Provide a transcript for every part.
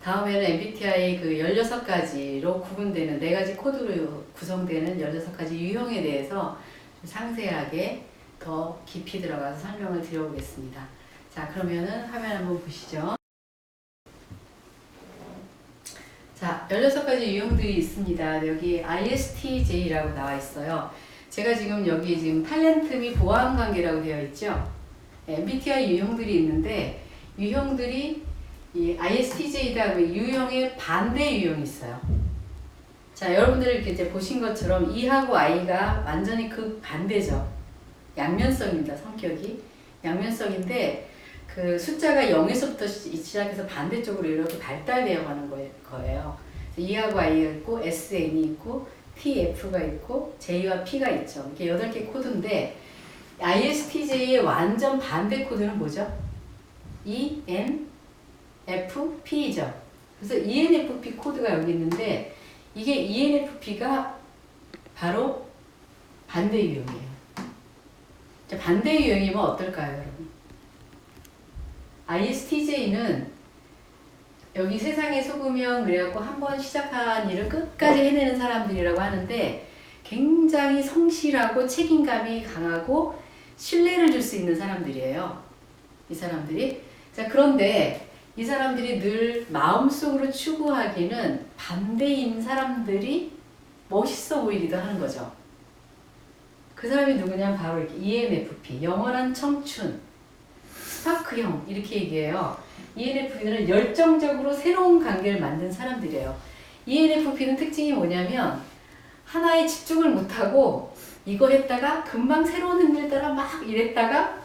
다음에는 MBTI 그 16가지로 구분되는 4가지 코드로 구성되는 16가지 유형에 대해서 좀 상세하게 더 깊이 들어가서 설명을 드려보겠습니다. 자, 그러면은 화면 한번 보시죠. 자, 16가지 유형들이 있습니다. 여기 ISTJ라고 나와 있어요. 제가 지금 여기 지금 탤런트 및 보완 관계라고 되어 있죠. MBTI 유형들이 있는데 유형들이 이 ISTJ다 유형의 반대 유형이 있어요. 자, 여러분들 이렇게 이제 보신 것처럼 E하고 I가 완전히 그 반대죠. 양면성입니다. 성격이 양면성인데 그 숫자가 0에서부터 시작해서 반대쪽으로 이렇게 발달되어 가는 거예요. E하고 I가 있고 SN이 있고 TF가 있고 J와 P가 있죠. 이게 8개 코드인데 ISTJ의 완전 반대 코드는 뭐죠? ENFP죠. 그래서 ENFP 코드가 여기 있는데 이게 ENFP가 바로 반대 유형이에요. 자, 반대 유형이면 어떨까요, 여러분? ISTJ는 여기 세상에 속으면 그래갖고 한번 시작한 일을 끝까지 해내는 사람들이라고 하는데 굉장히 성실하고 책임감이 강하고 신뢰를 줄 수 있는 사람들이에요. 이 사람들이. 자, 그런데 이 사람들이 늘 마음속으로 추구하기는 반대인 사람들이 멋있어 보이기도 하는 거죠. 그 사람이 누구냐면 바로 이렇게 ENFP, 영원한 청춘, 스파크형 이렇게 얘기해요. ENFP는 열정적으로 새로운 관계를 만든 사람들이에요. ENFP는 특징이 뭐냐면 하나에 집중을 못하고 이거 했다가 금방 새로운 흥미를 따라 막 이랬다가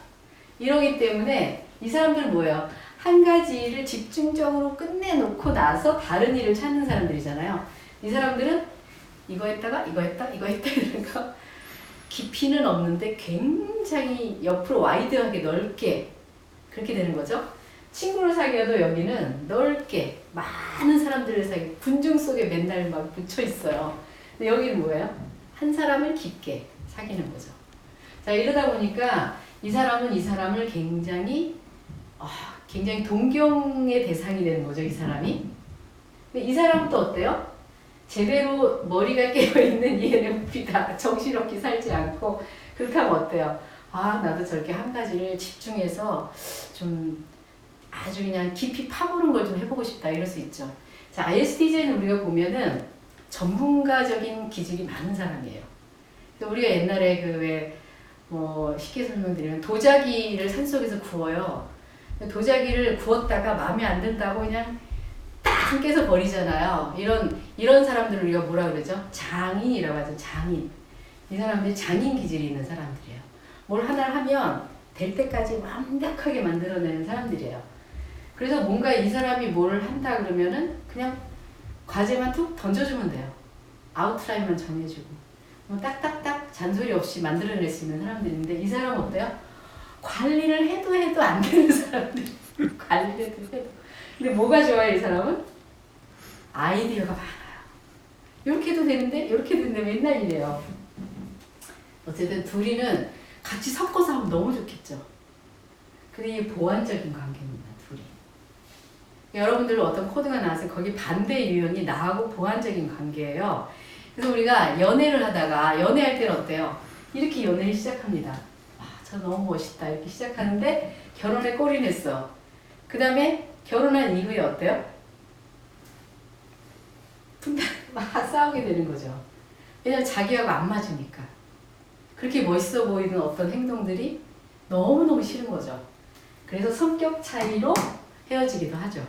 이러기 때문에 이 사람들은 뭐예요? 한 가지 일을 집중적으로 끝내놓고 나서 다른 일을 찾는 사람들이잖아요. 이 사람들은 이거 했다가 이거 했다 이거 했다 이러니까 깊이는 없는데 굉장히 옆으로 와이드하게 넓게 그렇게 되는 거죠. 친구를 사귀어도 여기는 넓게 많은 사람들을 사귀고 군중 속에 맨날 막 묻혀 있어요. 근데 여기는 뭐예요? 한 사람을 깊게 사귀는 거죠. 자, 이러다 보니까 이 사람은 이 사람을 굉장히 동경의 대상이 되는 거죠, 이 사람이. 근데 이 사람은 또 어때요? 제대로 머리가 깨어있는 ENFP다. 정신없게 살지 않고 그렇다면 어때요? 아, 나도 저렇게 한 가지를 집중해서 좀 아주 그냥 깊이 파보는 걸 좀 해보고 싶다 이럴 수 있죠. 자, ISTJ는 우리가 보면은 전문가적인 기질이 많은 사람이에요. 우리가 옛날에 쉽게 설명드리면 도자기를 산속에서 구워요. 도자기를 구웠다가 마음에 안 든다고 그냥 딱 깨서 버리잖아요. 이런 사람들을 우리가 뭐라 그러죠? 장인이라고 하죠. 장인. 이 사람들이 장인 기질이 있는 사람들이에요. 뭘 하나를 하면 될 때까지 완벽하게 만들어내는 사람들이에요. 그래서 뭔가 이 사람이 뭘 한다 그러면은 그냥 과제만 툭 던져주면 돼요. 아웃라인만 정해주고 뭐 딱딱딱 잔소리 없이 만들어낼 수 있는 사람들인데 이 사람은 어때요? 관리를 해도 안 되는 사람들. 관리를 해도. 근데 뭐가 좋아요, 이 사람은? 아이디어가 많아요. 이렇게 해도 되는데 이렇게 되는데 맨날 이래요. 어쨌든 둘이는 같이 섞어서 하면 너무 좋겠죠. 근데 이게 보완적인 관계입니다, 둘이. 여러분들 어떤 코드가 나와서 거기 반대 유형이 나하고 보완적인 관계예요. 그래서 우리가 연애를 하다가 연애할 때는 어때요? 이렇게 연애를 시작합니다. 와, 저 너무 멋있다 이렇게 시작하는데 결혼에 꼴이 냈어. 그 다음에 결혼한 이후에 어때요? 막 싸우게 되는 거죠. 왜냐면 자기하고 안 맞으니까. 그렇게 멋있어 보이는 어떤 행동들이 너무너무 싫은 거죠. 그래서 성격 차이로 헤어지기도 하죠.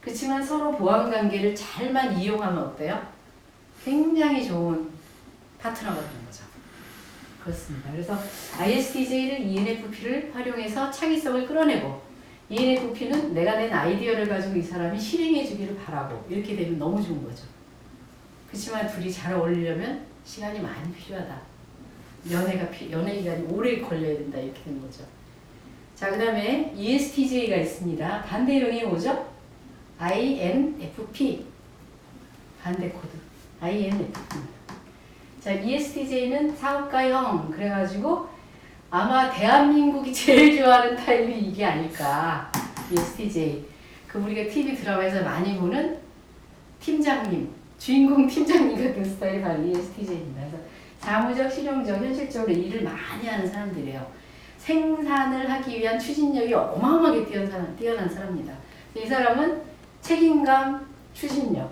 그렇지만 서로 보완관계를 잘만 이용하면 어때요? 굉장히 좋은 파트너가 되는 거죠. 그렇습니다. 그래서 ISTJ를 ENFP를 활용해서 창의성을 끌어내고 ENFP는 내가 낸 아이디어를 가지고 이 사람이 실행해 주기를 바라고 이렇게 되면 너무 좋은 거죠. 그렇지만 둘이 잘 어울리려면 시간이 많이 필요하다. 연애 기간이 오래 걸려야 된다 이렇게 되는 거죠. 자, 그 다음에 ESTJ가 있습니다. 반대 유형이 뭐죠? INFP 반대 코드 INFP. 자, ESTJ는 사업가형 그래가지고 아마 대한민국이 제일 좋아하는 타입이 이게 아닐까. ESTJ 그 우리가 TV 드라마에서 많이 보는 팀장님, 주인공 팀장님 같은 스타일이 바로 ESTJ입니다. 그래서 사무적, 실용적, 현실적으로 일을 많이 하는 사람들이에요. 생산을 하기 위한 추진력이 어마어마하게 뛰어난 사람입니다. 이 사람은 책임감, 추진력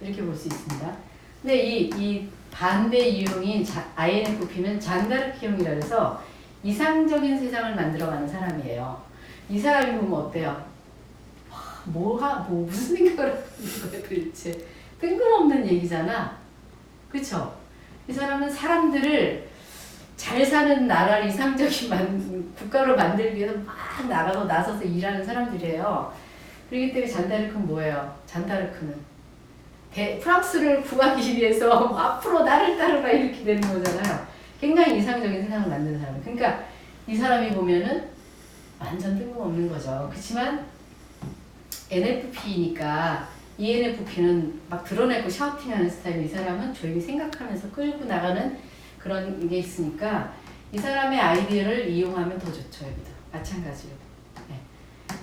이렇게 볼 수 있습니다. 근데 이 반대 유형인 INFP는 잔다르크형이라 해서 이상적인 세상을 만들어가는 사람이에요. 이 사람이 보면 어때요? 무슨 생각을 하는 거야 도대체? 뜬금없는 얘기잖아. 그쵸? 이 사람은 사람들을 잘 사는 나라를 이상적인 국가로 만들기 위해서 막 나가고 나서서 일하는 사람들이에요. 그렇기 때문에 잔다르크는 뭐예요? 잔다르크는 프랑스를 구하기 위해서 앞으로 나를 따르라 이렇게 되는 거잖아요. 굉장히 이상적인 세상을 만드는 사람. 그러니까 이 사람이 보면은 완전 뜬금없는 거죠. 그렇지만 NFP니까 ENFP는 막 드러내고 샤우팅하는 스타일. 이 사람은 조용히 생각하면서 끌고 나가는 그런 게 있으니까 이 사람의 아이디어를 이용하면 더 좋죠. 여기도 마찬가지로. 네.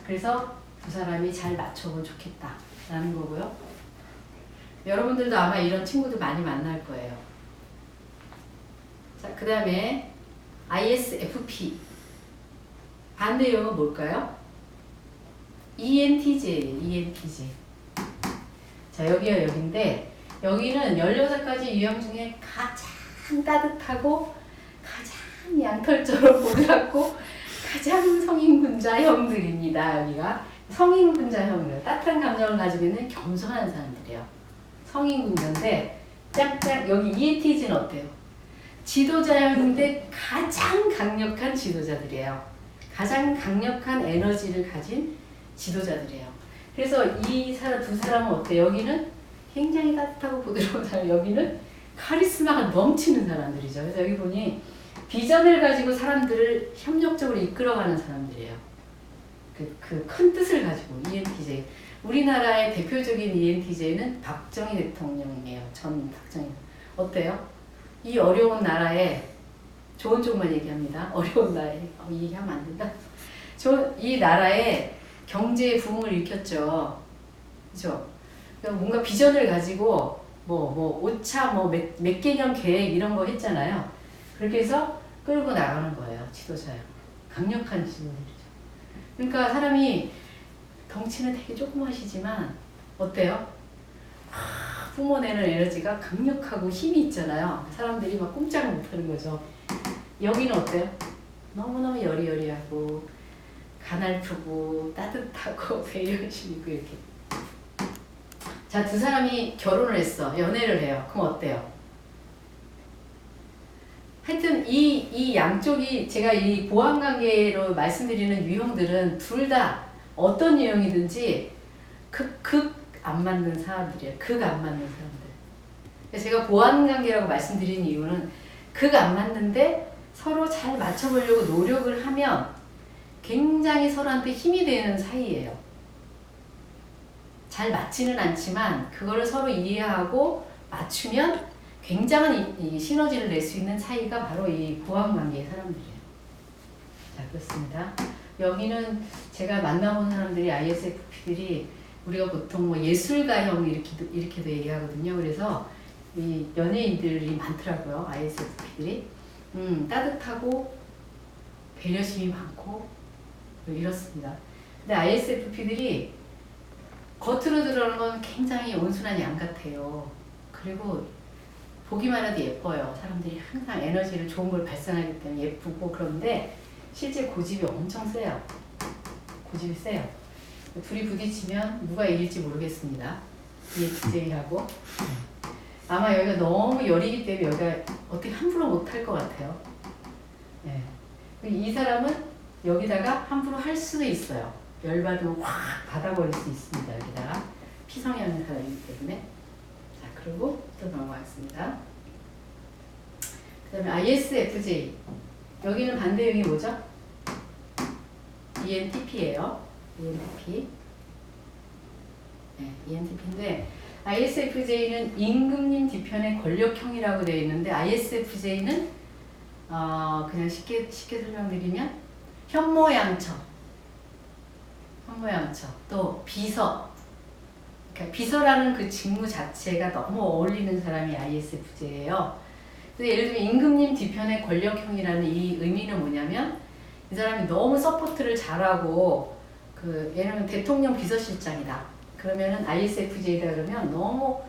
그래서 두 사람이 잘 맞춰보면 좋겠다라는 거고요. 여러분들도 아마 이런 친구들 많이 만날 거예요. 자, 그 다음에 ISFP 반대 유형은 뭘까요? ENTJ예요. ENTJ. 자, 여기가 여기인데 여기는 16가지 유형 중에 가장 따뜻하고 가장 양털처럼 보드랍고 가장 성인군자형들입니다. 여기가 성인군자형이에요. 따뜻한 감정을 가지고 있는 겸손한 사람들이에요. 성인군자인데 짝짝 여기 ENTJ는 어때요? 지도자형인데 가장 강력한 지도자들이에요. 가장 강력한 에너지를 가진 지도자들이에요. 그래서 이 두 사람은 어때요? 여기는 굉장히 따뜻하고 부드러운 사람, 여기는 카리스마가 넘치는 사람들이죠. 그래서 여기 보니 비전을 가지고 사람들을 협력적으로 이끌어가는 사람들이에요. 그 큰 뜻을 가지고 ENTJ. 우리나라의 대표적인 ENTJ는 박정희 대통령이에요. 전 박정희. 어때요? 이 어려운 나라에 좋은 쪽만 얘기합니다. 어려운 나라에 이 얘기하면 안 된다. 이 나라에 경제의 붐을 일으켰죠. 그죠? 뭔가 비전을 가지고 뭐 5차 몇 개년 계획 이런 거 했잖아요. 그렇게 해서 끌고 나가는 거예요. 지도자요. 강력한 지도자들이죠. 그러니까 사람이 덩치는 되게 조그마시지만 어때요? 뿜어내는 에너지가 강력하고 힘이 있잖아요. 사람들이 막 꼼짝을 못하는 거죠. 여기는 어때요? 너무너무 여리여리하고 가냘프고 따뜻하고 배려심이고 이렇게. 자, 두 사람이 결혼을 했어. 연애를 해요. 그럼 어때요? 하여튼 이 양쪽이 제가 이 보완관계로 말씀드리는 유형들은 둘 다 어떤 유형이든지 극 안 맞는 사람들이에요. 극 안 맞는 사람들. 제가 보완관계라고 말씀드리는 이유는 극 안 맞는데 서로 잘 맞춰보려고 노력을 하면 굉장히 서로한테 힘이 되는 사이예요. 잘 맞지는 않지만 그거를 서로 이해하고 맞추면 굉장한 이 시너지를 낼 수 있는 사이가 바로 이 보완관계의 사람들이에요. 자, 그렇습니다. 여기는 제가 만나본 사람들이 ISFP들이 우리가 보통 뭐 예술가형 이렇게도 얘기하거든요. 그래서 이 연예인들이 많더라고요. ISFP들이. 따뜻하고 배려심이 많고 이렇습니다. 근데 ISFP들이 겉으로 드러나는 건 굉장히 온순한 양 같아요. 그리고 보기만 해도 예뻐요. 사람들이 항상 에너지를 좋은 걸 발산하기 때문에 예쁘고 그런데 실제 고집이 엄청 세요. 고집이 세요. 둘이 부딪히면 누가 이길지 모르겠습니다. ENTJ하고. 아마 여기가 너무 열이기 때문에 여기가 어떻게 함부로 못할 것 같아요. 네. 이 사람은 여기다가 함부로 할 수도 있어요. 열받으면 확 받아버릴 수 있습니다. 여기다가 피성향의 사람이기 때문에. 자, 그리고 또 넘어가겠습니다. 그 다음에 ISFJ. 여기는 반대형이 뭐죠? ENTP예요. ENTP. 네, ENTP인데 ISFJ는 임금님 뒤편의 권력형이라고 되어 있는데 ISFJ는 그냥 쉽게 설명드리면 현모양처. 현모양처. 또 비서. 그러니까 비서라는 그 직무 자체가 너무 어울리는 사람이 ISFJ예요. 그래서 예를 들면 임금님 뒤편의 권력형이라는 이 의미는 뭐냐면 이 사람이 너무 서포트를 잘하고 예를 들면 대통령 비서실장이다. 그러면은 ISFJ다 그러면 너무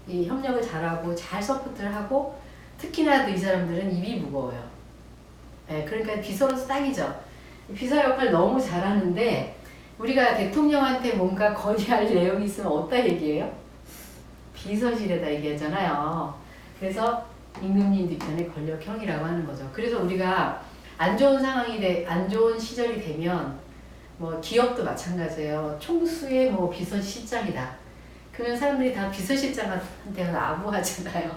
이 협력을 잘하고 잘 서포트를 하고 특히나 이 사람들은 입이 무거워요. 네, 그러니까 비서로서 딱이죠. 비서 역할 너무 잘하는데 우리가 대통령한테 뭔가 건의할 내용이 있으면 어디다 얘기해요? 비서실에다 얘기하잖아요. 그래서 임금님 뒤편의 권력형이라고 하는 거죠. 그래서 우리가 안 좋은 안 좋은 시절이 되면 뭐 기업도 마찬가지예요. 총수의 뭐 비서실장이다. 그러면 사람들이 다 비서실장한테 아부하잖아요.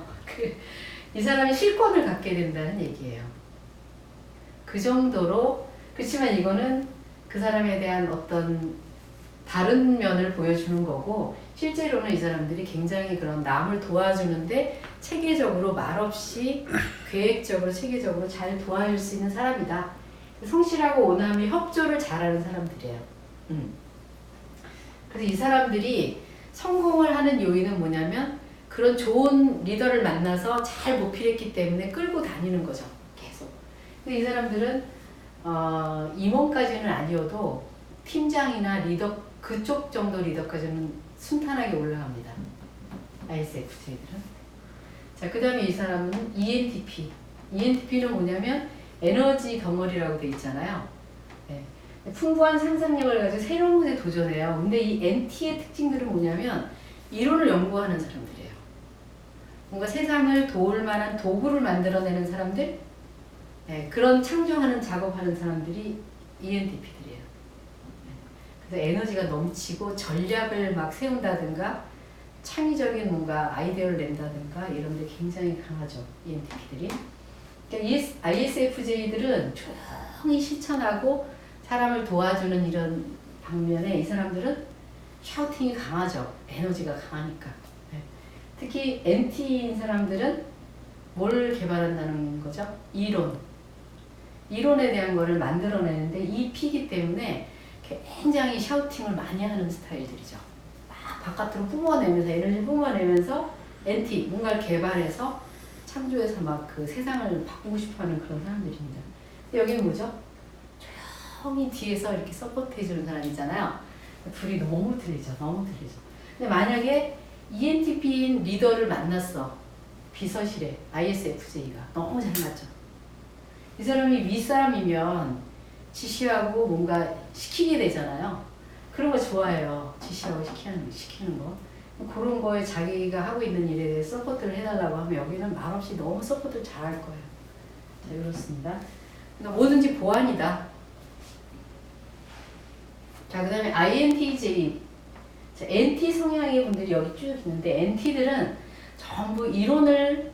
이 사람이 실권을 갖게 된다는 얘기예요. 그 정도로 그렇지만 이거는 그 사람에 대한 어떤 다른 면을 보여주는 거고 실제로는 이 사람들이 굉장히 그런 남을 도와주는데 체계적으로 말없이 계획적으로 체계적으로 잘 도와줄 수 있는 사람이다. 성실하고 온화하며 협조를 잘하는 사람들이에요. 그래서 이 사람들이 성공을 하는 요인은 뭐냐면 그런 좋은 리더를 만나서 잘 모필했기 때문에 끌고 다니는 거죠. 계속. 근데 이 사람들은 임원까지는 아니어도 팀장이나 리더 그쪽 정도 리더까지는 순탄하게 올라갑니다. ISFJ들은. 자, 그 다음에 이 사람은 ENTP. ENTP는 뭐냐면 에너지 덩어리라고 돼 있잖아요. 네. 풍부한 상상력을 가지고 새로운 것에 도전해요. 근데 이 NT의 특징들은 뭐냐면 이론을 연구하는 사람들이에요. 뭔가 세상을 도울 만한 도구를 만들어내는 사람들, 네, 그런 창조하는 작업하는 사람들이 ENTP들이에요. 그래서 에너지가 넘치고 전략을 막 세운다든가 창의적인 뭔가 아이디어를 낸다든가 이런 데 굉장히 강하죠. ENTP들이. 그러니까 ISFJ들은 조용히 실천하고 사람을 도와주는 이런 방면에 이 사람들은 샤우팅이 강하죠. 에너지가 강하니까. 네. 특히 NT인 사람들은 뭘 개발한다는 거죠? 이론에 대한 거를 만들어내는데 이 P이기 때문에 굉장히 샤우팅을 많이 하는 스타일들이죠. 막 바깥으로 뿜어내면서 에너지 뿜어내면서 NT 뭔가를 개발해서 창조해서 막 그 세상을 바꾸고 싶어하는 그런 사람들입니다. 근데 여기는 뭐죠? 조용히 뒤에서 이렇게 서포트해주는 사람이잖아요. 둘이 너무 틀리죠. 너무 틀리죠. 근데 만약에 ENTP인 리더를 만났어. 비서실에 ISFJ가 너무 잘 맞죠. 이 사람이 윗사람이면 지시하고 뭔가 시키게 되잖아요. 그런 거 좋아해요. 지시하고 시키는 거. 그런 거에 자기가 하고 있는 일에 대해 서포트를 해달라고 하면 여기는 말없이 너무 서포트를 잘할 거예요. 자, 그렇습니다. 그러니까 뭐든지 보완이다. 자, 그 다음에 INTJ. 자, NT 성향의 분들이 여기 쭉 있는데 NT들은 전부 이론을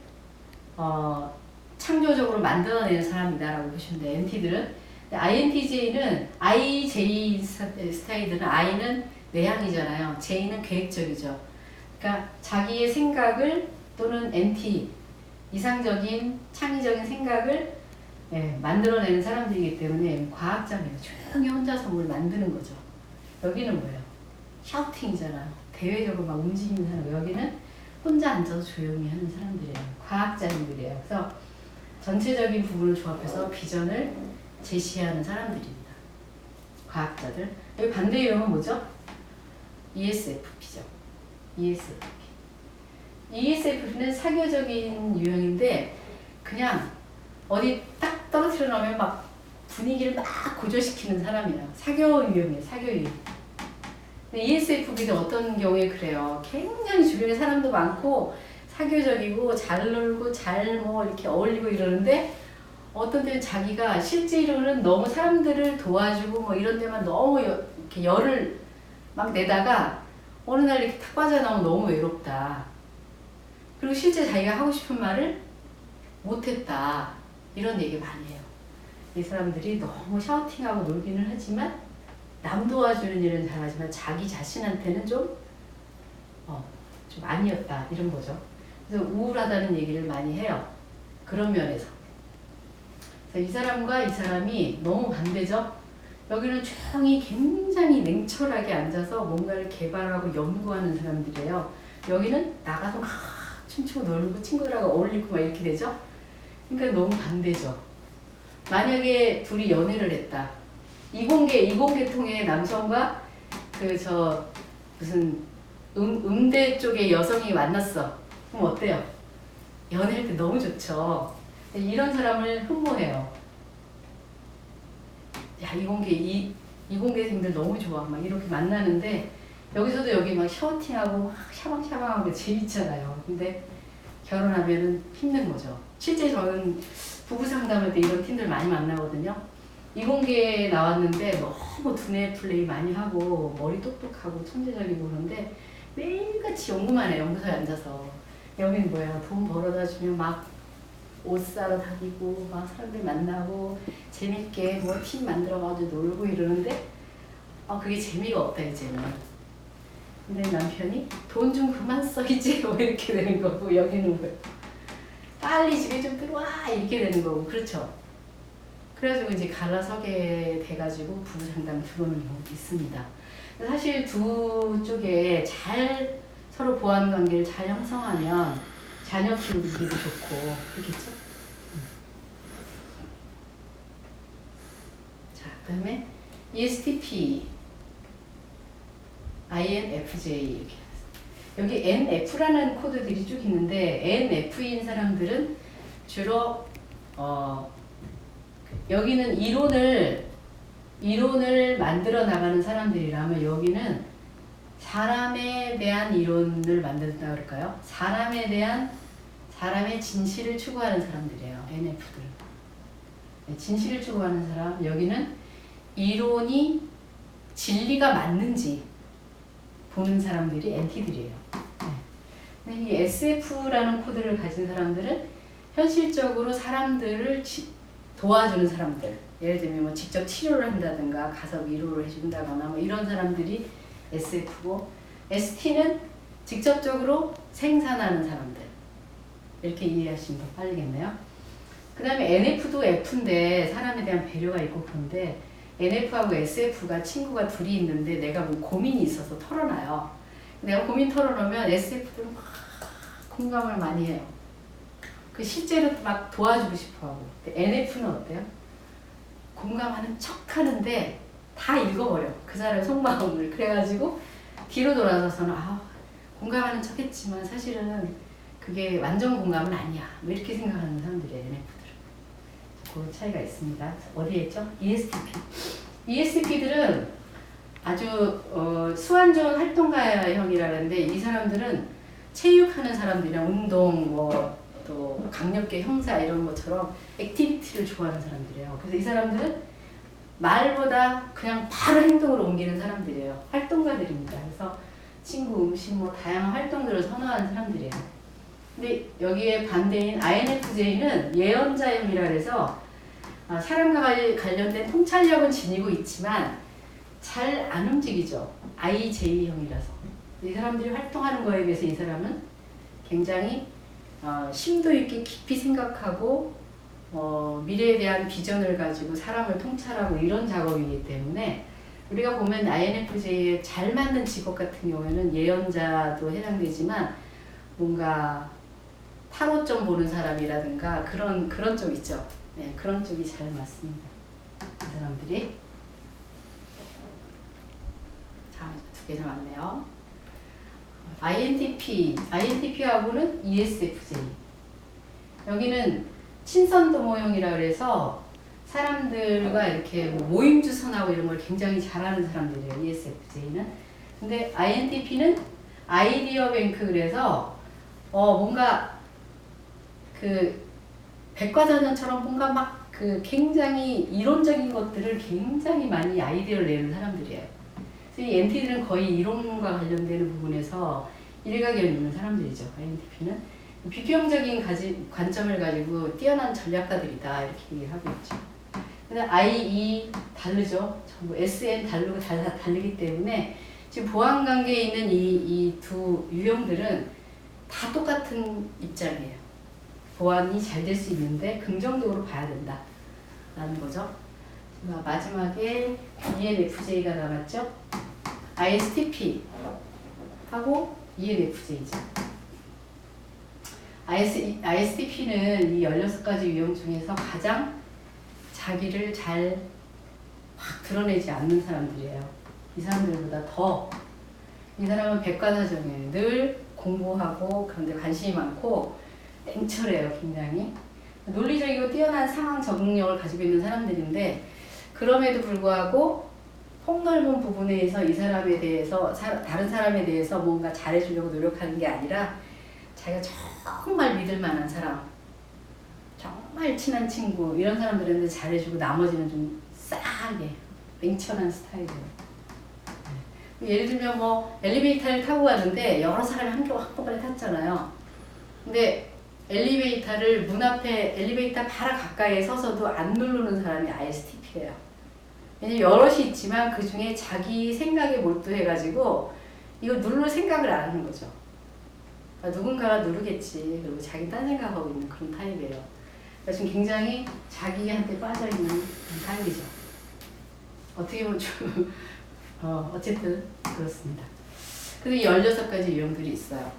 창조적으로 만들어내는 사람이다라고 보시면 돼요. NT들은. INTJ는 IJ 스타일들은 I는 내향이잖아요. J는 계획적이죠. 그러니까 자기의 생각을 또는 NT 이상적인 창의적인 생각을 만들어내는 사람들이기 때문에 과학자입니다. 조용히 혼자서 뭘 만드는 거죠. 여기는 뭐예요? 샤우팅이잖아요. 대외적으로 막 움직이는 사람. 여기는 혼자 앉아서 조용히 하는 사람들이에요. 과학자님들이에요. 그래서 전체적인 부분을 조합해서 비전을 제시하는 사람들입니다. 과학자들. 여기 반대 유형은 뭐죠? ESFP죠. ESFP는 사교적인 유형인데 그냥 어디 딱 떨어뜨려 놓으면 막 분위기를 막 고조시키는 사람이에요. 사교 유형이에요. 사교 유형. ESFP는 어떤 경우에 그래요. 굉장히 주변에 사람도 많고 사교적이고 잘 놀고 잘 뭐 이렇게 어울리고 이러는데 어떤 때는 자기가 실제로는 너무 사람들을 도와주고 뭐 이런 데만 너무 이렇게 열을 막 내다가 어느 날 이렇게 탁 빠져나오면 너무 외롭다. 그리고 실제 자기가 하고 싶은 말을 못했다. 이런 얘기 많이 해요. 이 사람들이 너무 샤우팅하고 놀기는 하지만 남 도와주는 일은 잘하지만 자기 자신한테는 좀 아니었다. 이런 거죠. 그래서 우울하다는 얘기를 많이 해요. 그런 면에서. 그래서 이 사람과 이 사람이 너무 반대죠. 여기는 조용히 굉장히 냉철하게 앉아서 뭔가를 개발하고 연구하는 사람들이에요. 여기는 나가서 막 춤추고 놀고 친구들하고 어울리고 막 이렇게 되죠. 그러니까 너무 반대죠. 만약에 둘이 연애를 했다. 이공계통의 남성과 무슨 음대 쪽의 여성이 만났어. 그럼 어때요? 연애할 때 너무 좋죠. 이런 사람을 흠모해요. 야, 이공계생들 너무 좋아. 막 이렇게 만나는데, 여기서도 여기 막 샤우팅하고 막 샤방샤방하고 재밌잖아요. 근데 결혼하면은 힘든 거죠. 실제 저는 부부 상담할 때 이런 팀들 많이 만나거든요. 이공계에 나왔는데 너무 두뇌 플레이 많이 하고 머리 똑똑하고 천재적이고 그런데 매일같이 연구만 해요. 연구소에 앉아서. 여기는 뭐야, 돈 벌어다 주면 막 옷 사러 다니고 막 사람들 만나고 재밌게 뭐 팀 만들어가지고 놀고 이러는데 그게 재미가 없다 이제는. 근데 남편이 돈 좀 그만 써 이제 뭐 이렇게 되는 거고, 여기는 뭐 빨리 집에 좀 들어와 이렇게 되는 거고. 그렇죠. 그래가지고 이제 갈라서게 돼가지고 부부 상담 들어오는 경우도 있습니다. 사실 두 쪽에 잘 서로 보완 관계를 잘 형성하면 자녀 키우기도 좋고 그렇겠죠? 자, 그다음에 ESTP, INFJ 이렇게. 여기 NF라는 코드들이 쭉 있는데 NF인 사람들은 주로 여기는 이론을 만들어 나가는 사람들이라면 여기는 사람에 대한 이론을 만든다 그럴까요? 사람의 진실을 추구하는 사람들이에요. NF들. 진실을 추구하는 사람. 여기는 이론이 진리가 맞는지 보는 사람들이 NT들이에요. 네. 이 SF라는 코드를 가진 사람들은 현실적으로 사람들을 도와주는 사람들. 예를 들면 뭐 직접 치료를 한다든가 가서 위로를 해준다거나 뭐 이런 사람들이 SF고, ST는 직접적으로 생산하는 사람들. 이렇게 이해하시면 더 빠르겠네요. 그 다음에 NF도 F인데 사람에 대한 배려가 있고 그런데 NF하고 SF가 친구가 둘이 있는데 내가 뭐 고민이 있어서 털어놔요. 내가 고민 털어놓으면 SF들은 막 공감을 많이 해요. 실제로 막 도와주고 싶어하고. NF는 어때요? 공감하는 척 하는데 다 읽어버려. 그 사람의 속마음을. 그래가지고 뒤로 돌아서서는 공감하는 척 했지만 사실은 그게 완전 공감은 아니야. 뭐 이렇게 생각하는 사람들이에요. NF들은. 그 차이가 있습니다. 어디에 있죠? ESTP. ESTP들은 아주 수완 좋은 활동가형이라는데 이 사람들은 체육하는 사람들이랑 운동 또 강력계 형사 이런 것처럼 액티비티를 좋아하는 사람들이에요. 그래서 이 사람들은 말보다 그냥 바로 행동으로 옮기는 사람들이에요. 활동가들입니다. 그래서 친구, 음식 뭐 다양한 활동들을 선호하는 사람들이에요. 근데 여기에 반대인 INFJ는 예언자형이라 해서 사람과 관련된 통찰력은 지니고 있지만 잘 안 움직이죠. IJ형이라서. 이 사람들이 활동하는 거에 비해서 이 사람은 굉장히 심도 있게 깊이 생각하고 미래에 대한 비전을 가지고 사람을 통찰하고 이런 작업이기 때문에 우리가 보면 INFJ에 잘 맞는 직업 같은 경우에는 예언자도 해당되지만 뭔가 타로점 보는 사람이라든가 그런 쪽 있죠. 네, 그런 쪽이 잘 맞습니다. 이 사람들이. 자, 두 개 남았네요. INTP하고는 ESFJ. 여기는 친선도모형이라 그래서 사람들과 이렇게 모임 주선하고 이런 걸 굉장히 잘하는 사람들이에요. ESFJ는. 근데 INTP는 아이디어 뱅크 그래서 뭔가 백과사전처럼 뭔가 막 굉장히 이론적인 것들을 굉장히 많이 아이디어를 내는 사람들이에요. 그래서 이 NT들은 거의 이론과 관련되는 부분에서 일가견이 있는 사람들이죠. INTP는 비평적인 관점을 가지고 뛰어난 전략가들이다 이렇게 얘기하고 있죠. 근데 IE 다르죠. 전부 SN 다르고 다르기 때문에 지금 보완관계에 있는 이 두 유형들은 다 똑같은 입장이에요. 보완이 잘 될 수 있는데 긍정적으로 봐야 된다라는 거죠. 마지막에 ENFJ가 남았죠. ISTP 하고 ENFJ죠. ISTP는 이 16가지 유형 중에서 가장 자기를 잘 확 드러내지 않는 사람들이에요. 이 사람들보다 더. 이 사람은 백과사전이에요. 늘 공부하고 그런데 관심이 많고 냉철해요. 굉장히. 논리적이고 뛰어난 상황 적응력을 가지고 있는 사람들인데 그럼에도 불구하고 폭넓은 부분에서 이 사람에 대해서 다른 사람에 대해서 뭔가 잘해주려고 노력하는 게 아니라 자기가 정말 믿을 만한 사람, 정말 친한 친구 이런 사람들한테 잘해주고 나머지는 좀 싸하게 냉철한 스타일이에요. 예를 들면 뭐 엘리베이터를 타고 가는데 여러 사람이 한꺼번에 탔잖아요. 근데 엘리베이터를 문 앞에 엘리베이터 바로 가까이에 서서도 안 누르는 사람이 ISTP예요. 왜냐면 여럿이 있지만 그 중에 자기 생각에 몰두해가지고 이거 누를 생각을 안 하는 거죠. 누군가가 누르겠지. 그리고 자기 딴 생각하고 있는 그런 타입이에요. 그러니까 지금 굉장히 자기한테 빠져있는 그런 타입이죠. 어떻게 보면 좀 어쨌든 그렇습니다. 근데 16가지 유형들이 있어요.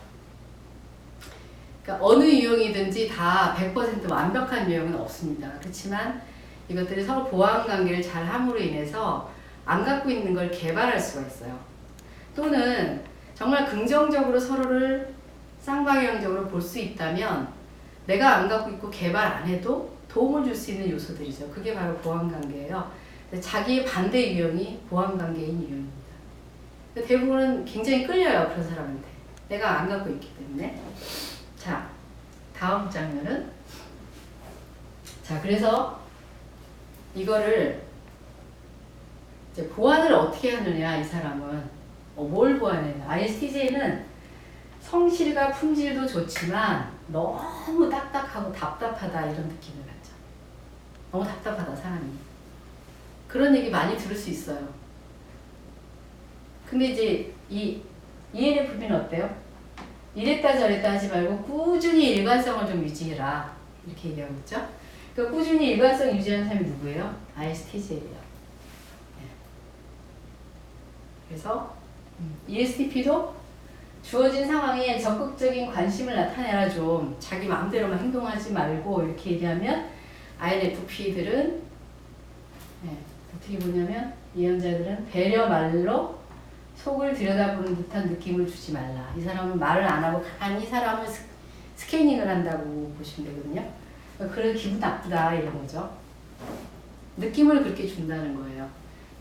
그러니까 어느 유형이든지 다 100% 완벽한 유형은 없습니다. 그렇지만 이것들이 서로 보완관계를 잘 함으로 인해서 안 갖고 있는 걸 개발할 수가 있어요. 또는 정말 긍정적으로 서로를 쌍방향적으로 볼 수 있다면 내가 안 갖고 있고 개발 안 해도 도움을 줄 수 있는 요소들이죠. 그게 바로 보완관계예요. 자기의 반대 유형이 보완관계인 유형입니다. 대부분은 굉장히 끌려요. 그런 사람한테. 내가 안 갖고 있기 때문에. 자, 다음 장면은 자, 그래서 이거를 이제 보완을 어떻게 하느냐, 이 사람은. 뭘 보완해요? ISTJ는 성실과 품질도 좋지만 너무 딱딱하고 답답하다 이런 느낌을 갖죠. 너무 답답하다, 사람이. 그런 얘기 많이 들을 수 있어요. 근데 이제 이 ENFP는 어때요? 이랬다 저랬다 하지 말고 꾸준히 일관성을 좀 유지해라. 이렇게 얘기하고 있죠. 그러니까 꾸준히 일관성 유지하는 사람이 누구예요? ISTJ예요. 네. 그래서 ESTP도 주어진 상황에 적극적인 관심을 나타내라. 좀 자기 마음대로만 행동하지 말고 이렇게 얘기하면 INFP들은 네, 어떻게 보냐면 예언자들은 배려 말로 속을 들여다보는 듯한 느낌을 주지 말라. 이 사람은 말을 안 하고 가만히 사람을 스캐닝을 한다고 보시면 되거든요. 그래 기분 나쁘다 이런 거죠. 느낌을 그렇게 준다는 거예요.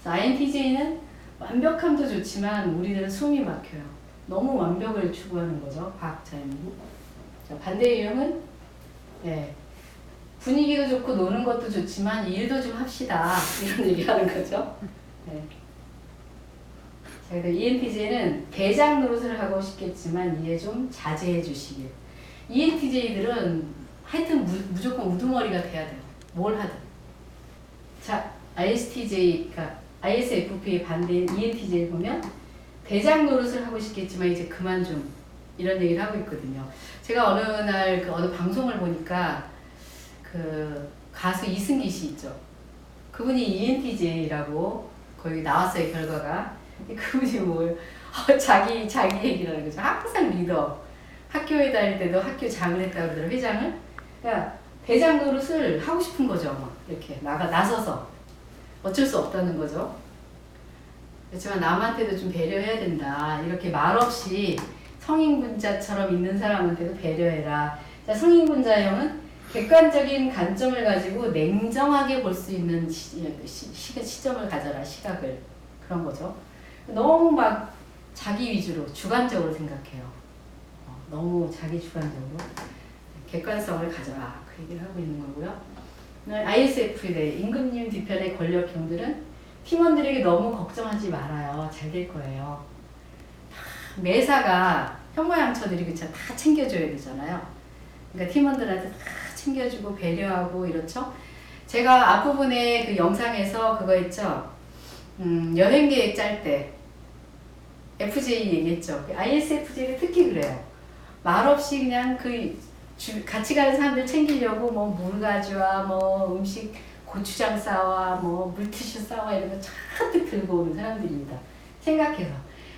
그래서 INTJ는 완벽함도 좋지만 우리들은 숨이 막혀요. 너무 완벽을 추구하는 거죠. 과학자님이. 반대 유형은 네, 분위기도 좋고 노는 것도 좋지만 일도 좀 합시다. 이런 얘기하는 거죠. 네. 자, ENTJ는 대장 노릇을 하고 싶겠지만 이에 좀 자제해 주시길. ENTJ들은 하여튼 무조건 우두머리가 돼야 돼요. 뭘 하든. 자, ISTJ가 ISFP의 반대인 ENTJ를 보면 대장 노릇을 하고 싶겠지만 이제 그만 좀 이런 얘기를 하고 있거든요. 제가 어느 날 어느 방송을 보니까 그 가수 이승기 씨 있죠. 그분이 ENTJ라고 거기 나왔어요, 결과가. 그분이 뭘 자기 얘기를 하는 거죠. 항상 리더. 학교에 다닐 때도 학교 장을 했다고 그러더라고요. 회장을. 그러니까 대장 노릇을 하고 싶은 거죠. 막 이렇게 나서서 어쩔 수 없다는 거죠. 그렇지만 남한테도 좀 배려해야 된다. 이렇게 말없이 성인군자처럼 있는 사람한테도 배려해라. 자, 성인군자형은 객관적인 관점을 가지고 냉정하게 볼 수 있는 시점을 가져라. 시각을. 그런 거죠. 너무 막 자기 위주로 주관적으로 생각해요. 너무 자기 주관적으로 객관성을 가져라. 그 얘기를 하고 있는 거고요. ISFJ 임금님 뒤편의 권력형들은 팀원들에게 너무 걱정하지 말아요. 잘 될 거예요. 매사가 현모양처들이 그쵸? 다 챙겨줘야 되잖아요. 그러니까 팀원들한테 다 챙겨주고 배려하고 이렇죠. 제가 앞부분에 그 영상에서 그거 있죠. 여행 계획 짤 때 FJ 얘기했죠. ISFJ는 특히 그래요. 말없이 그냥 같이 가는 사람들 챙기려고 뭐 물 가져와, 뭐 음식 고추장 싸와, 뭐 물티슈 싸와 이런 거 잔뜩 들고 오는 사람들입니다. 생각해서.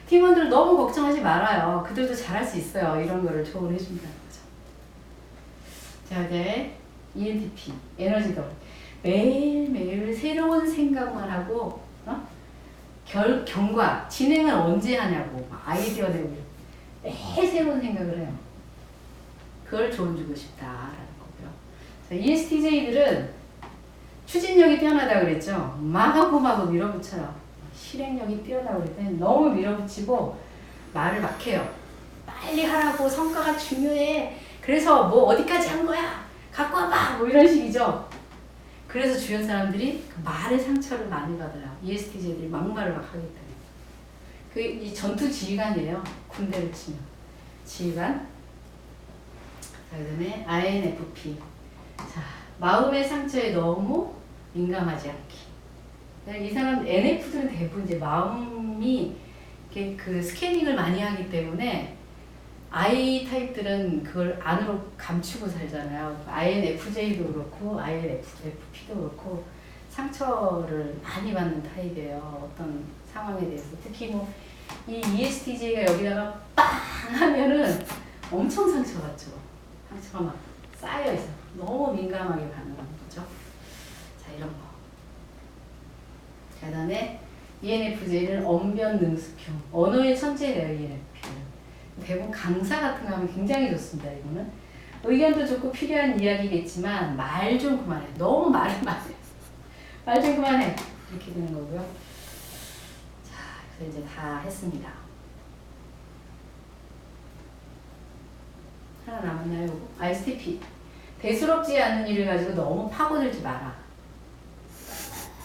팀원들 너무 걱정하지 말아요. 그들도 잘할 수 있어요. 이런 거를 조언해 준다는 거죠. 자, 이제 ENTP, 에너지 덩어리. 매일매일 새로운 생각만 하고, 경과, 진행은 언제 하냐고, 아이디어 내고, 매일 새로운 생각을 해요. 그걸 조언 주고 싶다라는 거고요. 자, ESTJ들은 추진력이 뛰어나다 그랬죠. 마구 밀어붙여요. 실행력이 뛰어나다 그랬더니 너무 밀어붙이고 말을 막 해요. 빨리 하라고, 성과가 중요해. 그래서 뭐 어디까지 한 거야? 갖고 와봐! 뭐 이런 식이죠. 그래서 주변 사람들이 그 말의 상처를 많이 받아요. ESTJ들이 막말을 막 하기 때문에. 이 전투 지휘관이에요. 군대를 치면. 지휘관. 자, 그 다음에 INFP. 자, 마음의 상처에 너무 민감하지 않기. 이 사람, NF들은 대부분 이제 마음이 이렇게 그 스캐닝을 많이 하기 때문에 I 타입들은 그걸 안으로 감추고 살잖아요. INFJ도 그렇고 INFP도 그렇고 상처를 많이 받는 타입이에요. 어떤 상황에 대해서. 특히 뭐 이 ESTJ가 여기다가 빵 하면은 엄청 상처받죠. 상처가 막 쌓여있어. 너무 민감하게 반응하는 거죠. 자, 이런 거. 그 다음에 ENFJ는 언변능수형. 언어의 천재예요, ENFP는. 대부분 강사 같은 거 하면 굉장히 좋습니다. 이거는 의견도 좋고 필요한 이야기겠지만 말 좀 그만해. 너무 말을 많이 해. 말 좀 그만해. 이렇게 되는 거고요. 자, 그래서 이제 다 했습니다. 하나 남았나요? ISTP. 대수롭지 않은 일을 가지고 너무 파고들지 마라.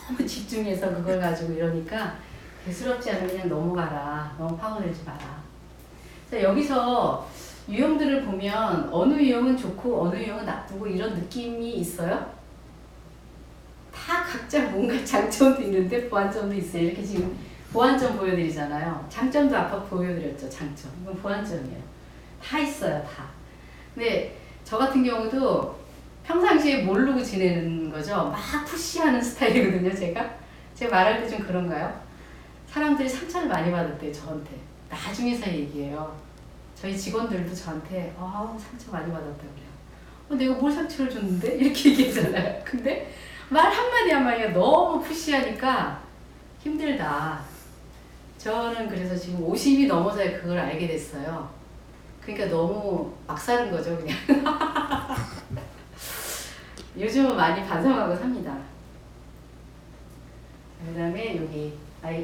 너무 집중해서 그걸 가지고 이러니까 대수롭지 않으면 그냥 넘어가라. 너무 파고들지 마라. 자, 여기서 유형들을 보면 어느 유형은 좋고 어느 유형은 나쁘고 이런 느낌이 있어요? 다 각자 뭔가 장점도 있는데 보완점도 있어요. 이렇게 지금 보완점 보여드리잖아요. 장점도 아까 보여드렸죠. 장점. 이건 보완점이에요. 다 있어요. 다. 근데 저 같은 경우도 평상시에 모르고 지내는 거죠. 막 푸시하는 스타일이거든요. 제가 말할 때 좀 그런가요? 사람들이 상처를 많이 받았대요. 저한테. 나중에서 얘기해요. 저희 직원들도 저한테 상처 많이 받았다고 그래요. 내가 뭘 상처를 줬는데? 이렇게 얘기하잖아요. 근데 말 한마디가 너무 푸시하니까 힘들다. 저는 그래서 지금 50이 넘어서야 그걸 알게 됐어요. 그러니까 너무 막 사는 거죠, 그냥. 요즘은 많이 반성하고 삽니다. 그 다음에 여기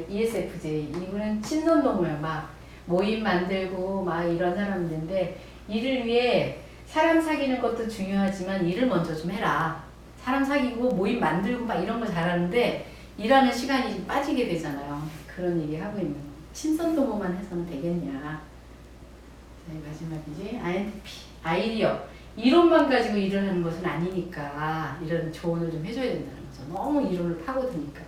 ESFJ. 이분은 친선동물 막 모임 만들고 막 이런 사람인데 일을 위해 사람 사귀는 것도 중요하지만 일을 먼저 좀 해라. 사람 사귀고 모임 만들고 막 이런 거 잘하는데 일하는 시간이 빠지게 되잖아요. 그런 얘기 하고 있는 거. 친선도모만 해서는 되겠냐. 네, 마지막이지. INTP. 아이디어. 이론만 가지고 일을 하는 것은 아니니까 이런 조언을 좀 해줘야 된다는 거죠. 너무 이론을 파고드니까.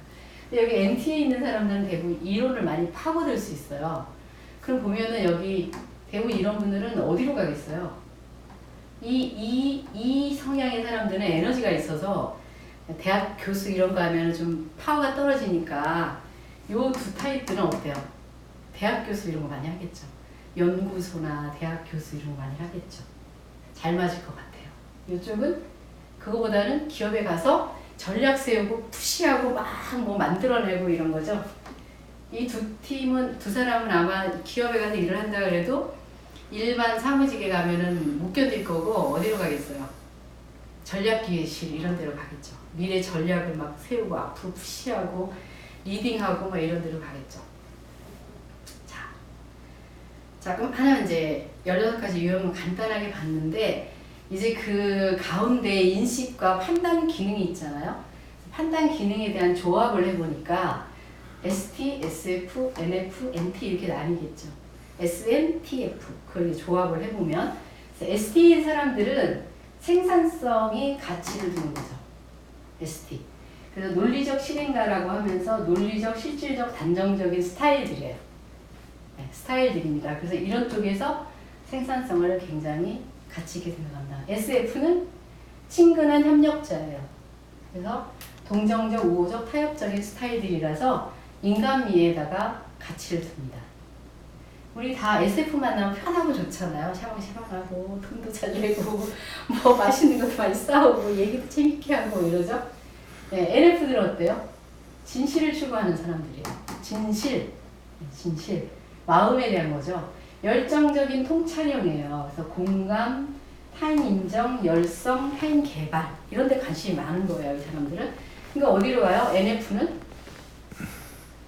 근데 여기 NT에 있는 사람들은 대부분 이론을 많이 파고들 수 있어요. 그럼 보면은 여기 대부분 이런 분들은 어디로 가겠어요? 이 성향의 사람들은 에너지가 있어서 대학 교수 이런 거 하면 좀 파워가 떨어지니까 요 두 타입들은 어때요? 대학 교수 이런 거 많이 하겠죠. 연구소나 대학 교수 이런 거 많이 하겠죠. 잘 맞을 것 같아요. 이쪽은 그거보다는 기업에 가서 전략 세우고 푸시하고 막 뭐 만들어내고 이런 거죠. 이 두 사람은 아마 기업에 가서 일을 한다 그래도 일반 사무직에 가면은 못 견딜 거고 어디로 가겠어요? 전략기획실 이런 데로 가겠죠. 미래 전략을 막 세우고 앞으로 푸시하고 리딩하고 막 이런 데로 가겠죠. 자, 그럼 하나 이제 16가지 유형을 간단하게 봤는데 이제 그 가운데 인식과 판단 기능이 있잖아요. 판단 기능에 대한 조합을 해보니까 ST, SF, NF, NT 이렇게 나뉘겠죠. SM, TF 그걸 조합을 해보면 ST 사람들은 생산성이 가치를 두는 거죠. ST. 그래서 논리적 실행가라고 하면서 논리적, 실질적, 단정적인 스타일들이에요. 네, 스타일들입니다. 그래서 이런 쪽에서 생산성을 굉장히 가치 있게 생각한다. SF는 친근한 협력자예요. 그래서 동정적, 우호적, 타협적인 스타일들이라서 인간미에다가 가치를 둡니다. 우리 다 SF 만나면 편하고 좋잖아요. 샤방샤방하고 돈도 잘 내고 뭐 맛있는 것도 많이 싸우고 얘기도 재밌게 하고 이러죠. 네, NF들은 어때요? 진실을 추구하는 사람들이에요. 진실. 마음에 대한 거죠. 열정적인 통찰형이에요. 그래서 공감, 타인 인정, 열성, 타인 개발 이런 데 관심이 많은 거예요. 이 사람들은. 그러니까 어디로 가요? NF는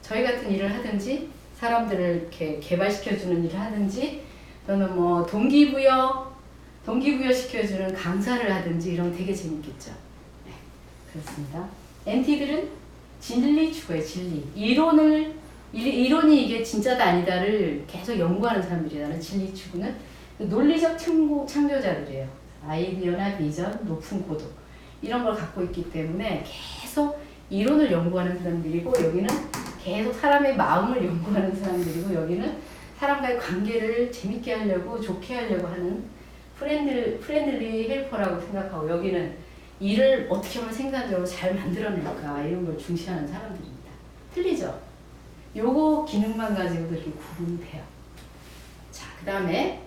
저희 같은 일을 하든지 사람들을 이렇게 개발시켜주는 일을 하든지 또는 뭐 동기부여 시켜주는 강사를 하든지 이런 거 되게 재밌겠죠. 네, 그렇습니다. NT들은 진리 추구해, 진리. 이론이 이게 진짜다 아니다를 계속 연구하는 사람들이잖아요. 진리 추구는 논리적 창조자들이에요. 아이디어나 비전, 높은 고도 이런 걸 갖고 있기 때문에 계속 이론을 연구하는 사람들이고 여기는 계속 사람의 마음을 연구하는 사람들이고 여기는 사람과의 관계를 재밌게 하려고 좋게 하려고 하는 프렌들리 헬퍼라고 생각하고 여기는 일을 어떻게 하면 생산적으로 잘 만들어낼까 이런 걸 중시하는 사람들입니다. 틀리죠? 요거 기능만 가지고도 이렇게 구분이 돼요. 자, 그 다음에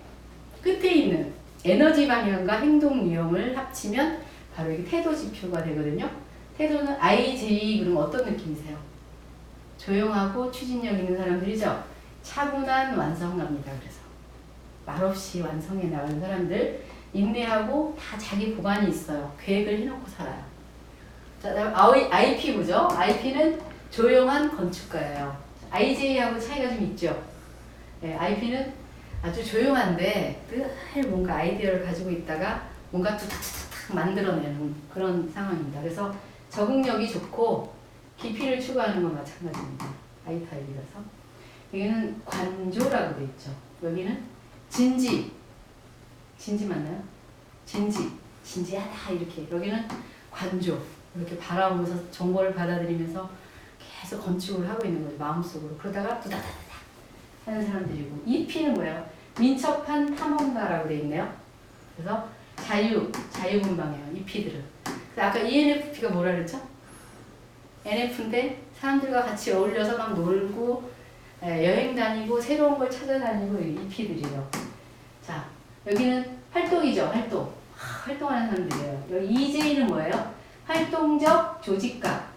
끝에 있는 에너지 방향과 행동 유형을 합치면 바로 이게 태도 지표가 되거든요. 태도는 IJ 그러면 어떤 느낌이세요? 조용하고 추진력 있는 사람들이죠. 차분한 완성가입니다. 그래서 말없이 완성해 나가는 사람들, 인내하고 다 자기 보관이 있어요. 계획을 해놓고 살아요. 자, 다음 IP 보죠. IP는 조용한 건축가예요. IJ하고 차이가 좀 있죠. 네, IP는 아주 조용한데 늘 뭔가 아이디어를 가지고 있다가 뭔가 툭툭툭 만들어내는 그런 상황입니다. 그래서 적응력이 좋고 깊이를 추구하는 건 마찬가지입니다. I 타입이라서. 여기는 관조라고 돼 있죠. 여기는 진지 맞나요? 진지하다 이렇게. 여기는 관조 이렇게 바라보면서 정보를 받아들이면서 계속 건축을 하고 있는 거죠. 마음속으로. 그러다가 두다다다다 하는 사람들이고 EP는 뭐예요? 민첩한 탐험가라고 돼 있네요. 그래서 자유분방해요. EP들은. 아까 ENFP가 뭐라 그랬죠? NF인데 사람들과 같이 어울려서 막 놀고 여행 다니고 새로운 걸 찾아다니고 EP들이에요. 자, 여기는 활동이죠. 활동하는 사람들이에요. 여기 EJ는 뭐예요? 활동적 조직가.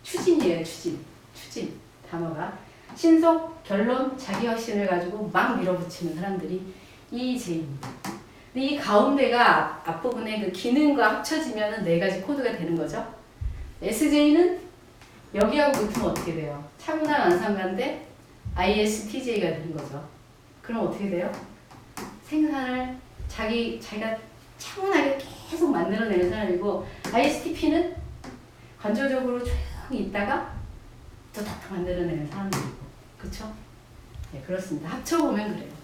추진이에요. 추진 단어가. 신속, 결론, 자기 확신을 가지고 막 밀어붙이는 사람들이 EJ입니다. 근데 이 가운데가 앞부분에 그 기능과 합쳐지면 4가지 코드가 되는 거죠. SJ는 여기하고 붙으면 어떻게 돼요? 차분한 완성가인데 ISTJ가 되는 거죠. 그럼 어떻게 돼요? 생산을 자기가 차분하게 계속 만들어내는 사람이고 ISTP는 관조적으로 조용히 있다가 또 탁탁 만들어내는 사람들이고 그쵸? 네, 그렇습니다. 합쳐보면 그래요.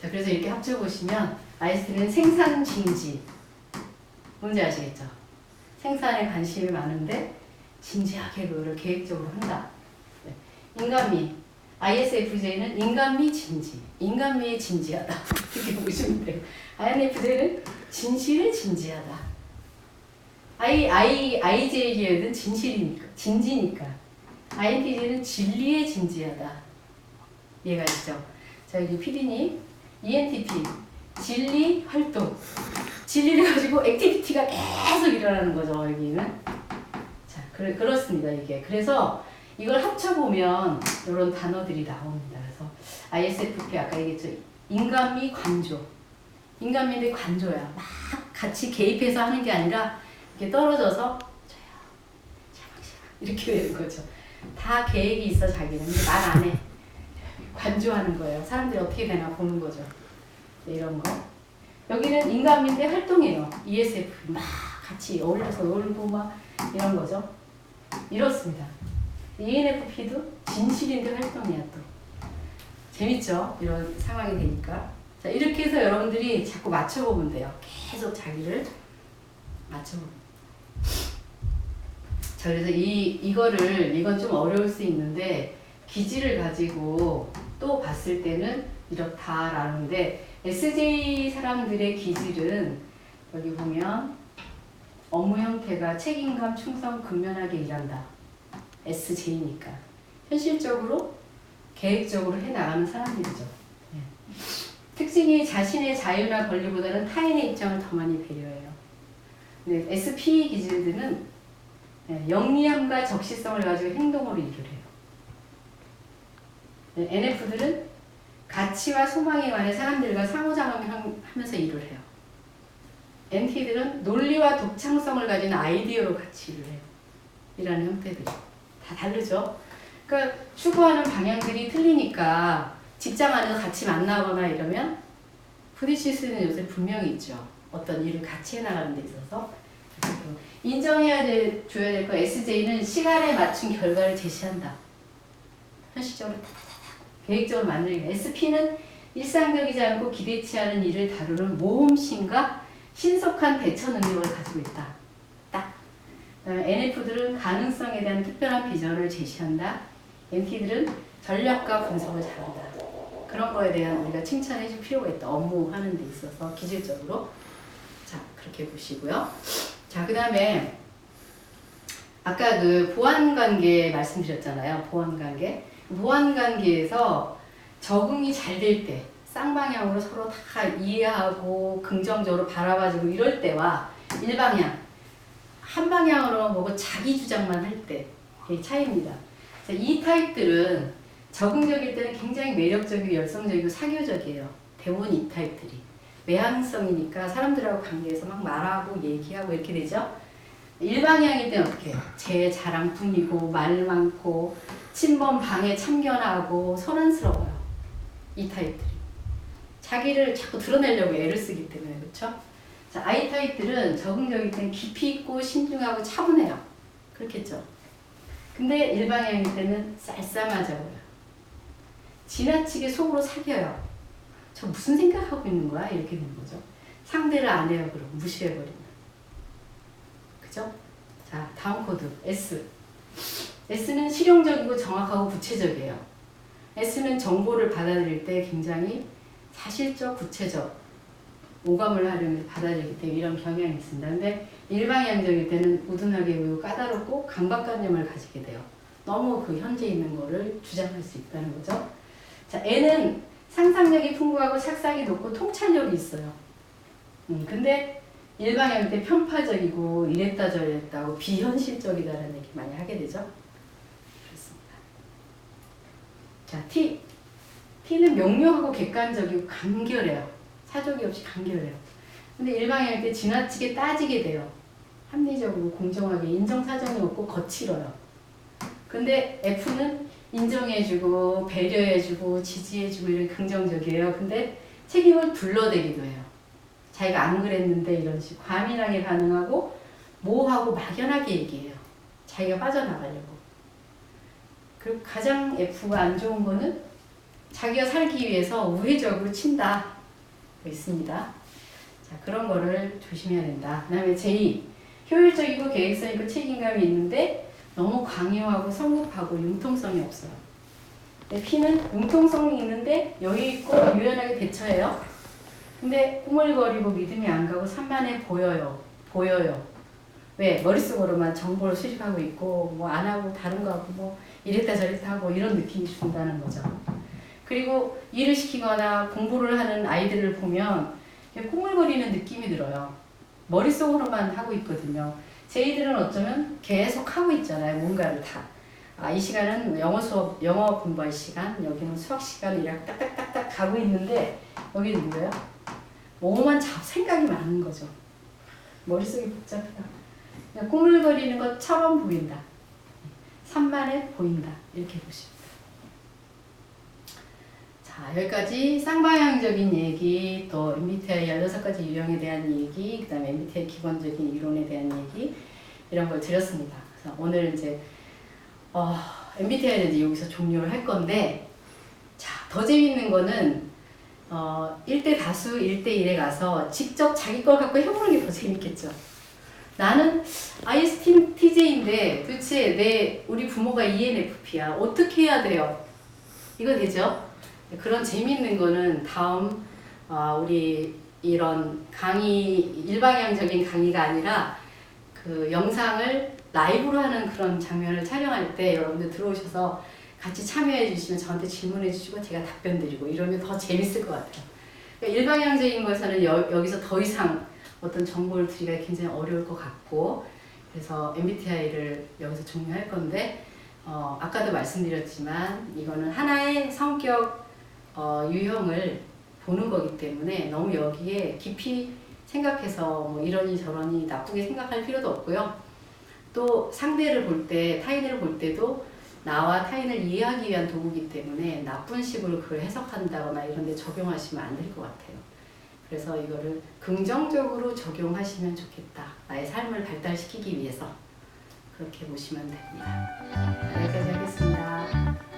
자, 그래서 이렇게 합쳐보시면 IST는 생산 진지 뭔지 아시겠죠? 생산에 관심이 많은데 진지하게 그거를 계획적으로 한다. 네. 인간미 ISFJ는 인간미 진지 인간미에 진지하다 이렇게 보시면 돼요. INFJ는 진실에 진지하다. IJ 계열은 진지니까 INTJ는 진리에 진지하다. 이해가 있죠? 자, 여기 PD님 ENTP 진리 활동 진리를 가지고 액티비티가 계속 일어나는 거죠. 여기는 자, 그렇습니다. 이게 그래서 이걸 합쳐보면 이런 단어들이 나옵니다. 그래서 ISFP 아까 얘기했죠. 인간미 관조 인간미인데 관조야. 막 같이 개입해서 하는 게 아니라 이렇게 떨어져서 이렇게 되는 거죠. 다 계획이 있어 자기는. 말 안 해. 관조하는 거예요. 사람들이 어떻게 되나 보는 거죠. 네, 이런 거. 여기는 인간미인데 활동이에요. ESF 막 같이 어울려서 놀고 막 이런 거죠. 이렇습니다. ENFP도 진실인데 활동이야 또. 재밌죠? 이런 상황이 되니까. 자, 이렇게 해서 여러분들이 자꾸 맞춰보면 돼요. 계속 자기를 맞춰보면. 자, 그래서 이건 좀 어려울 수 있는데 기질을 가지고 또 봤을 때는 이렇다라는데 SJ 사람들의 기질은 여기 보면 업무 형태가 책임감, 충성, 근면하게 일한다. SJ니까. 현실적으로, 계획적으로 해나가는 사람들이죠. 네. 특징이 자신의 자유나 권리보다는 타인의 입장을 더 많이 배려해요. 네, SP 기질들은 영리함과 적시성을 가지고 행동으로 일을 해요. 네, NF들은 가치와 소망에 관해 사람들과 상호작용하면서 일을 해요. NT들은 논리와 독창성을 가진 아이디어로 같이 일을 해요. 이라는 형태들이 다 다르죠. 그러니까 추구하는 방향들이 틀리니까 직장 안에서 같이 만나거나 이러면 부딪힐 수 있는 요새 분명히 있죠. 어떤 일을 같이 해나가는 데 있어서. 인정해야 줘야 될 거 SJ는 시간에 맞춘 결과를 제시한다. 현실적으로 계획적으로 만들기. SP는 일상적이지 않고 기대치 않은 일을 다루는 모험심과 신속한 대처 능력을 가지고 있다. 딱. NF들은 가능성에 대한 특별한 비전을 제시한다. MT들은 전략과 분석을 잘한다. 그런 거에 대한 우리가 칭찬해 줄 필요가 있다. 업무하는 데 있어서 기질적으로. 자, 그렇게 보시고요. 자, 그 다음에 아까 그 보완관계 말씀드렸잖아요. 보완관계. 보완관계에서 적응이 잘 될 때, 쌍방향으로 서로 다 이해하고 긍정적으로 바라봐주고 이럴 때와 일방향, 한 방향으로 보고 자기 주장만 할 때의 차이입니다. 이 타입들은 적응적일 때는 굉장히 매력적이고 열성적이고 사교적이에요. 대부분 이 타입들이. 외향성이니까 사람들하고 관계에서 막 말하고 얘기하고 이렇게 되죠. 일방향일 때는 어떻게 해요? 제 자랑뿐이고 말 많고 친번 방해 참견하고 소란스러워요. 이 타입들이. 자기를 자꾸 드러내려고 애를 쓰기 때문에 그렇죠? 자, I 타입들은 적응적일 때는 깊이 있고 신중하고 차분해요. 그렇겠죠? 근데 일방향일 때는 쌀쌀맞아요. 지나치게 속으로 사겨요. 저 무슨 생각하고 있는 거야? 이렇게 되는 거죠. 상대를 안 해요. 그럼 무시해버리면. 그죠? 자, 다음 코드 S. S는 실용적이고 정확하고 구체적이에요. S는 정보를 받아들일 때 굉장히 사실적, 구체적, 오감을 하려면 받아들이기 때문에 이런 경향이 있습니다. 근데 일방향적일 때는 우둔하게 보이고 까다롭고 강박관념을 가지게 돼요. 너무 그 현재 있는 거를 주장할 수 있다는 거죠. 자, N은 상상력이 풍부하고 착상이 높고 통찰력이 있어요. 근데 일방향일 때 편파적이고 이랬다 저랬다고 비현실적이다라는 얘기 많이 하게 되죠. 그렇습니다. 자, T. T는 명료하고 객관적이고 간결해요. 사족이 없이 간결해요. 근데 일방향일 때 지나치게 따지게 돼요. 합리적으로 공정하게 인정사정이 없고 거칠어요. 근데 F는 인정해주고 배려해주고 지지해주고 이런 긍정적이에요. 근데 책임을 둘러대기도 해요. 자기가 안 그랬는데 이런 식으로 과민하게 반응하고 모호하고 막연하게 얘기해요. 자기가 빠져나가려고. 그리고 가장 F가 안 좋은 거는 자기가 살기 위해서 우회적으로 친다. 있습니다. 자, 그런 거를 조심해야 된다. 그 다음에 J. 효율적이고 계획성 있고 책임감이 있는데 너무 강요하고 성급하고 융통성이 없어요. P는 융통성이 있는데 여유 있고 유연하게 대처해요. 근데 꾸물거리고 믿음이 안 가고 산만해 보여요. 왜? 머릿속으로만 정보를 수집하고 있고 뭐 안 하고 다른 거 하고 뭐 이랬다 저랬다 하고 이런 느낌이 준다는 거죠. 그리고 일을 시키거나 공부를 하는 아이들을 보면 꾸물거리는 느낌이 들어요. 머릿속으로만 하고 있거든요. 쟤들은 어쩌면 계속 하고 있잖아요. 뭔가를 다. 이 시간은 영어 수업, 영어 공부할 시간, 여기는 수학 시간 이렇게 딱딱딱딱 가고 있는데 여기는 뭐예요? 뭐만 생각이 많은 거죠. 머릿속이 복잡하다. 그냥 꾸물거리는 것처럼 보인다. 산만해 보인다. 이렇게 보십니다. 자, 여기까지 쌍방향적인 얘기, 또 MBTI 16가지 유형에 대한 얘기, 그 다음에 MBTI 기본적인 이론에 대한 얘기, 이런 걸 드렸습니다. 그래서 오늘 이제, MBTI는 이제 여기서 종료를 할 건데, 자, 더 재밌는 거는, 1대 다수, 1대 1에 가서 직접 자기 걸 갖고 해보는 게 더 재밌겠죠. 나는 ISTJ인데 도대체 우리 부모가 ENFP야. 어떻게 해야 돼요? 이거 되죠? 그런 재미있는 거는 다음 우리 이런 강의 일방향적인 강의가 아니라 그 영상을 라이브로 하는 그런 장면을 촬영할 때 여러분들 들어오셔서 같이 참여해 주시면 저한테 질문해 주시고 제가 답변 드리고 이러면 더 재밌을 것 같아요. 그러니까 일방향적인 것에는 여기서 더 이상 어떤 정보를 드리기가 굉장히 어려울 것 같고, 그래서 MBTI를 여기서 종료할 건데, 아까도 말씀드렸지만 이거는 하나의 성격 유형을 보는 거기 때문에 너무 여기에 깊이 생각해서 뭐 이러니 저러니 나쁘게 생각할 필요도 없고요. 또 상대를 볼 때, 타인을 볼 때도 나와 타인을 이해하기 위한 도구이기 때문에 나쁜 식으로 그걸 해석한다거나 이런 데 적용하시면 안 될 것 같아요. 그래서 이거를 긍정적으로 적용하시면 좋겠다. 나의 삶을 발달시키기 위해서 그렇게 보시면 됩니다. 여기까지 하겠습니다.